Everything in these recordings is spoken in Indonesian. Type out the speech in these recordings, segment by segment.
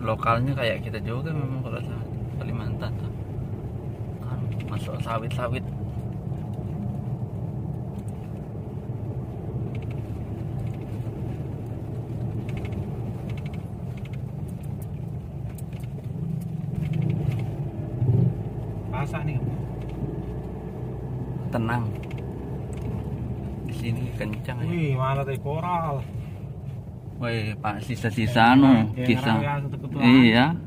Lokalnya kayak kita juga memang kalau Kalimantan kan masuk sawit-sawit. Pasak nih. Tenang. Di sini kencang ya. Wih, malah tadi koral. Woi, Pak, sisa-sisa kisah. Iya.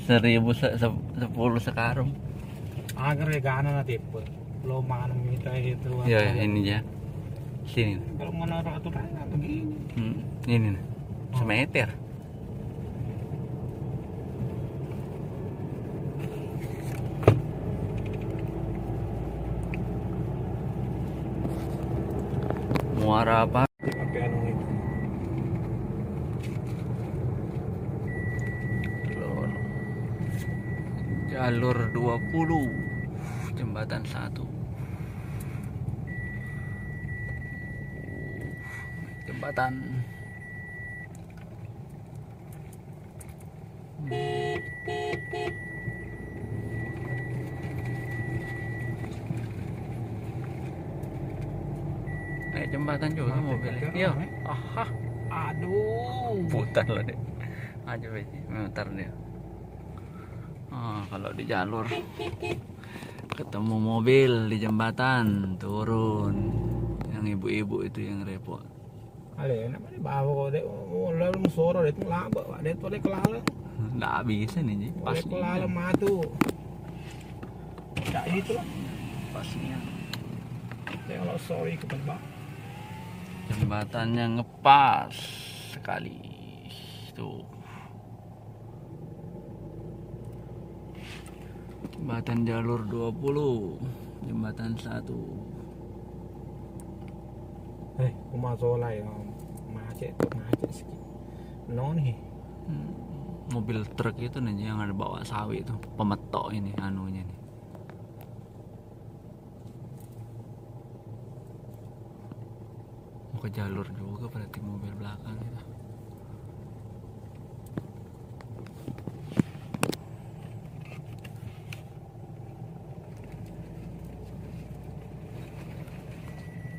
1010 sekarung. Agar ya gana na tipe. Lo makan minta itu. Ya, ini ya. Sini. Kalau mau naruh aturan begini. Ini nih. Semeter. Muara apa? Sampai anu itu. Jalur 20 jembatan 1. Jembatan jembatan juga mobilnya. Iya. Aha. Aduh. Putar loh deh. Aja memutar dia. Kalau di jalur ketemu mobil di jembatan turun, yang ibu-ibu itu yang repot. Ale, namanya bawa kok deh. Lalu musoro deh, itu laba, deh tuh deh kelala. Nggak bisa nih, pas kelala matu. Ya itu lah. Pasnya. Kalau sorry kebetulan. Jembatannya ngepas sekali tuh. Jembatan jalur 20, jembatan 1. Kumazola ya, macet sih. No nih. Mobil truk itu nih yang ada bawa sawi itu, pemetok ini anunya nih. Mau ke jalur juga berarti mobil belakang itu.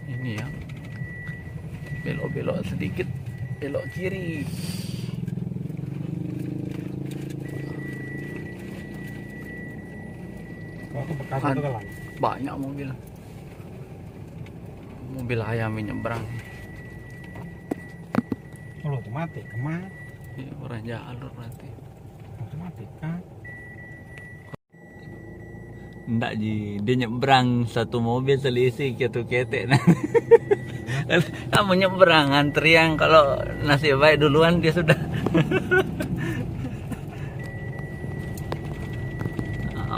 Ini ya, belok-belok sedikit, belok kiri. Banyak mobil ayam nyebrang. Kalau otomatis kemana? Ini orang jalur berarti. Otomatis kan? Enggak ji, dia nyebrang satu mobil selisih gitu ketek. Kamu nyebrang antrian, kalau nasib baik duluan dia sudah.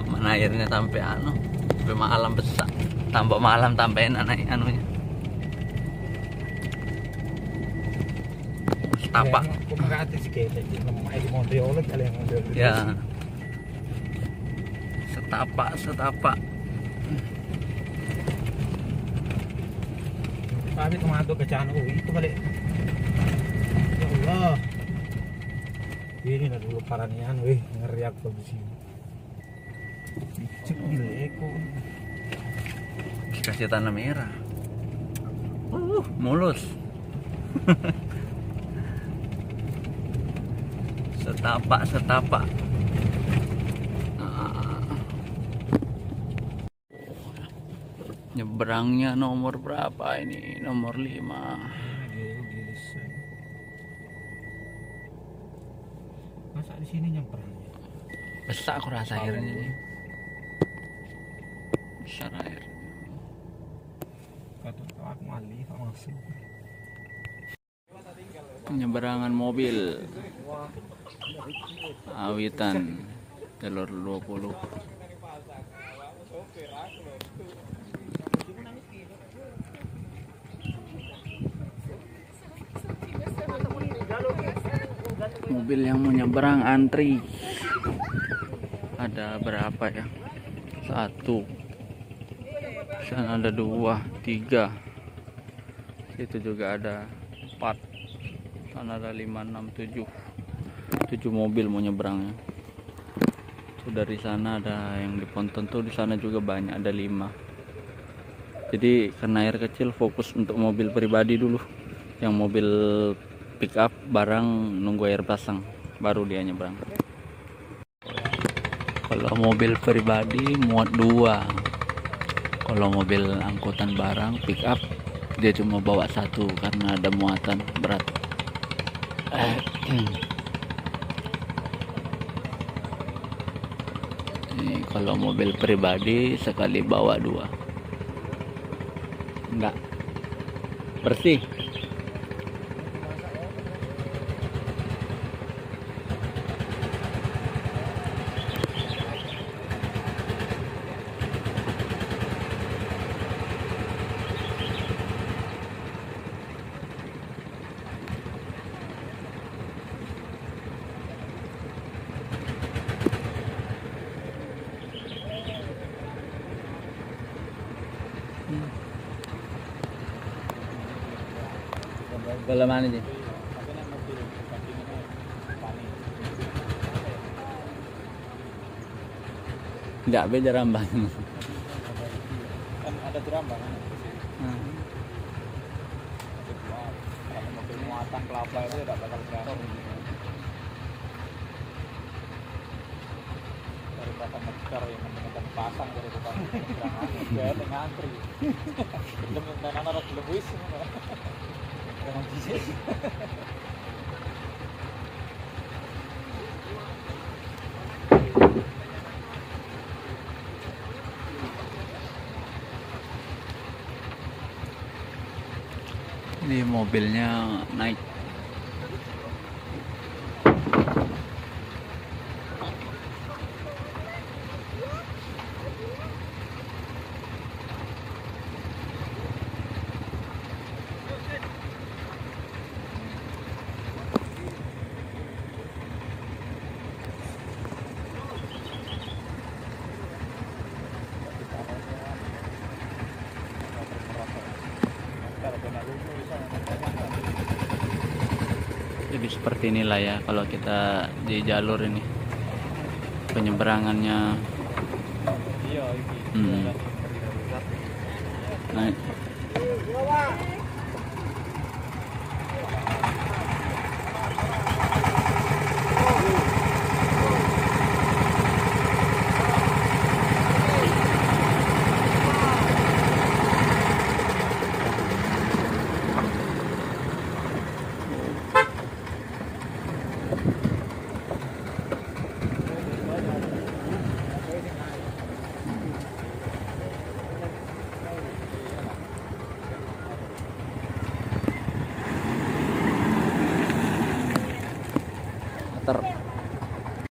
Mana airnya sampai sampai malam besar, tambah malam tambahin naik anunya. Setapak. Ya. Setapak. Kami tumato ke Chano, itu balik. Ya Allah. Ini na dulu paranian, ngeriak tuh di sini. Cek eko. Dikasih tanah merah. Mulus. Setapak. Nyebrangnya nomor berapa ini? Nomor 5. Masa di sini nyemprang? Besar aku rasa airnya nih. Besar air. Aku ngalih masuk. Penyeberangan mobil Awitan jalur 20. Mobil yang menyeberang antri ada berapa ya? 1, sana ada 2, 3, itu juga ada 4. Sana ada 5, 6, 7 mobil mau nyebrangnya. Tuh dari sana ada yang di ponton tuh, di sana juga banyak, ada 5. Jadi karena air kecil fokus untuk mobil pribadi dulu. Yang mobil pick up barang nunggu air pasang baru dia nyebrang. Kalau mobil pribadi muat 2. Kalau mobil angkutan barang pick up dia cuma bawa 1 karena ada muatan berat. Ini kalau mobil pribadi sekali bawa 2. Enggak bersih. Kalau mana sih? Enggak beda rambang. Kan ada jerambang. Kalau mobil muatan kelapa itu tidak bakal jatuh. Daripada ngejar yang mendingan pasang daripada ngejar ngantri. Belum dan anak belum wis. Jangan bisnis. Ini mobilnya naik. Jadi seperti inilah ya kalau kita di jalur ini penyeberangannya. Iya, Naik. Ter